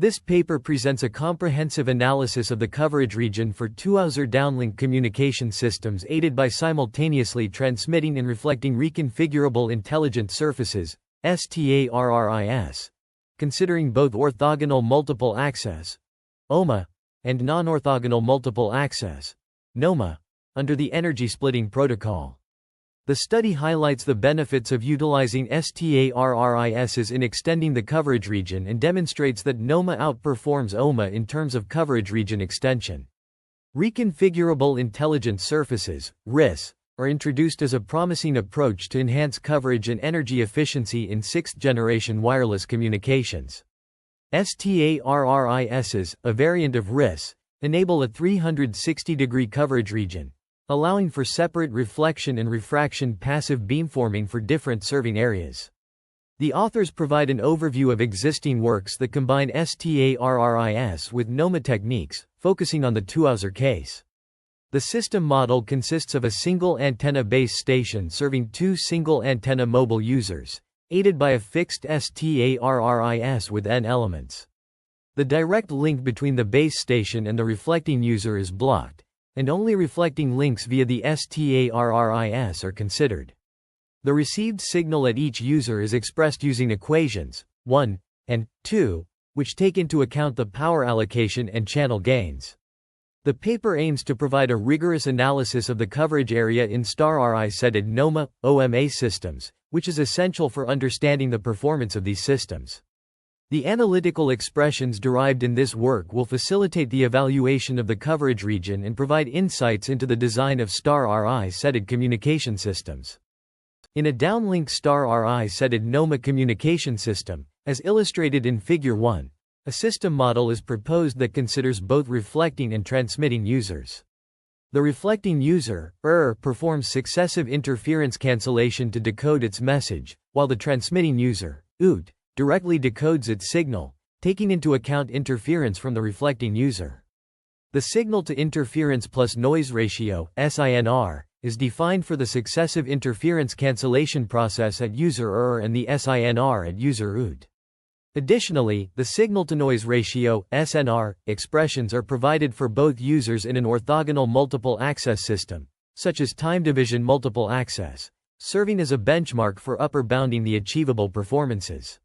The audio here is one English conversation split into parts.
This paper presents a comprehensive analysis of the coverage region for two-user downlink communication systems aided by simultaneously transmitting and reflecting reconfigurable intelligent surfaces, STAR-RIS, considering both orthogonal multiple access, OMA, and non-orthogonal multiple access, NOMA, under the energy splitting protocol. The study highlights the benefits of utilizing STAR-RISs in extending the coverage region and demonstrates that NOMA outperforms OMA in terms of coverage region extension. Reconfigurable intelligent surfaces, RIS, are introduced as a promising approach to enhance coverage and energy efficiency in sixth-generation wireless communications. STAR-RISs, a variant of RIS, enable a 360-degree coverage region, allowing for separate reflection and refraction passive beamforming for different serving areas. The authors provide an overview of existing works that combine STAR-RIS with NOMA techniques, focusing on the two-user case. The system model consists of a single antenna base station serving two single antenna mobile users, aided by a fixed STAR-RIS with N elements. The direct link between the base station and the reflecting user is blocked, and only reflecting links via the STAR-RIS are considered. The received signal at each user is expressed using equations 1 and 2, which take into account the power allocation and channel gains. The paper aims to provide a rigorous analysis of the coverage area in STAR-RIS-aided NOMA, OMA systems, which is essential for understanding the performance of these systems. The analytical expressions derived in this work will facilitate the evaluation of the coverage region and provide insights into the design of STAR-RIS-aided communication systems. In a downlink STAR-RIS-aided NOMA communication system, as illustrated in Figure 1, a system model is proposed that considers both reflecting and transmitting users. The reflecting user, performs successive interference cancellation to decode its message, while the transmitting user, directly decodes its signal, taking into account interference from the reflecting user. The signal-to-interference plus noise ratio, SINR, is defined for the successive interference cancellation process at user and the SINR at user Additionally, the signal-to-noise ratio, SNR, expressions are provided for both users in an orthogonal multiple access system, such as time division multiple access, serving as a benchmark for upper bounding the achievable performances.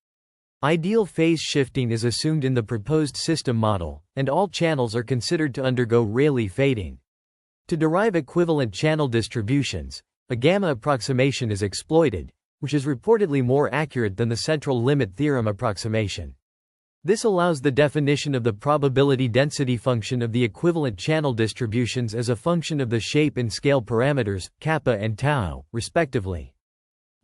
Ideal phase shifting is assumed in the proposed system model, and all channels are considered to undergo Rayleigh fading. To derive equivalent channel distributions, a gamma approximation is exploited, which is reportedly more accurate than the central limit theorem approximation. This allows the definition of the probability density function of the equivalent channel distributions as a function of the shape and scale parameters, kappa and tau, respectively.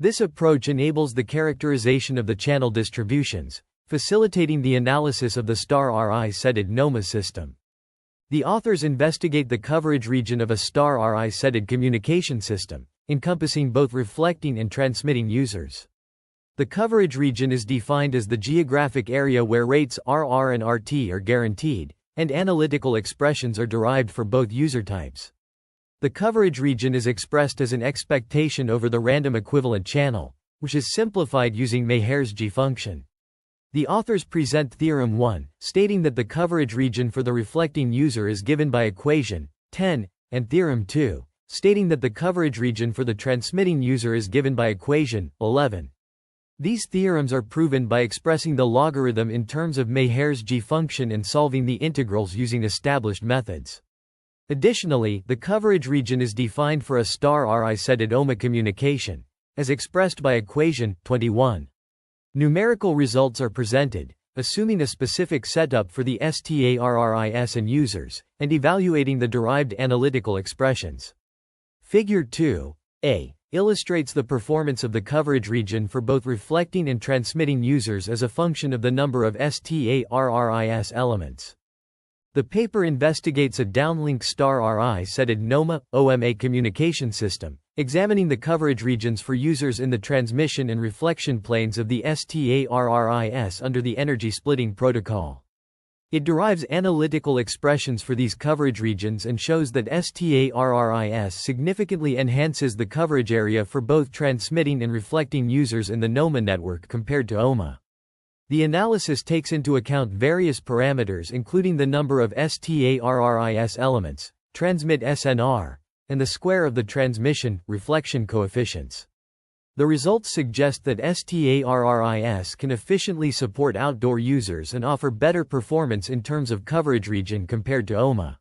This approach enables the characterization of the channel distributions, facilitating the analysis of the STAR-RIS-aided NOMA system. The authors investigate the coverage region of a STAR-RIS-aided communication system, encompassing both reflecting and transmitting users. The coverage region is defined as the geographic area where rates RR and RT are guaranteed, and analytical expressions are derived for both user types. The coverage region is expressed as an expectation over the random equivalent channel, which is simplified using Maher's G function. The authors present Theorem 1, stating that the coverage region for the reflecting user is given by equation 10, and Theorem 2, stating that the coverage region for the transmitting user is given by equation 11. These theorems are proven by expressing the logarithm in terms of Maher's G function and solving the integrals using established methods. Additionally, the coverage region is defined for a STAR-RIS-aided OMA communication, as expressed by equation 21. Numerical results are presented, assuming a specific setup for the STAR-RIS and users, and evaluating the derived analytical expressions. Figure 2a illustrates the performance of the coverage region for both reflecting and transmitting users as a function of the number of STAR-RIS elements. The paper investigates a downlink STAR-RIS-aided NOMA, OMA communication system, examining the coverage regions for users in the transmission and reflection planes of the STAR-RIS under the energy splitting protocol. It derives analytical expressions for these coverage regions and shows that STAR-RIS significantly enhances the coverage area for both transmitting and reflecting users in the NOMA network compared to OMA. The analysis takes into account various parameters including the number of STAR-RIS elements, transmit SNR, and the square of the transmission, reflection coefficients. The results suggest that STAR-RIS can efficiently support outdoor users and offer better performance in terms of coverage region compared to OMA.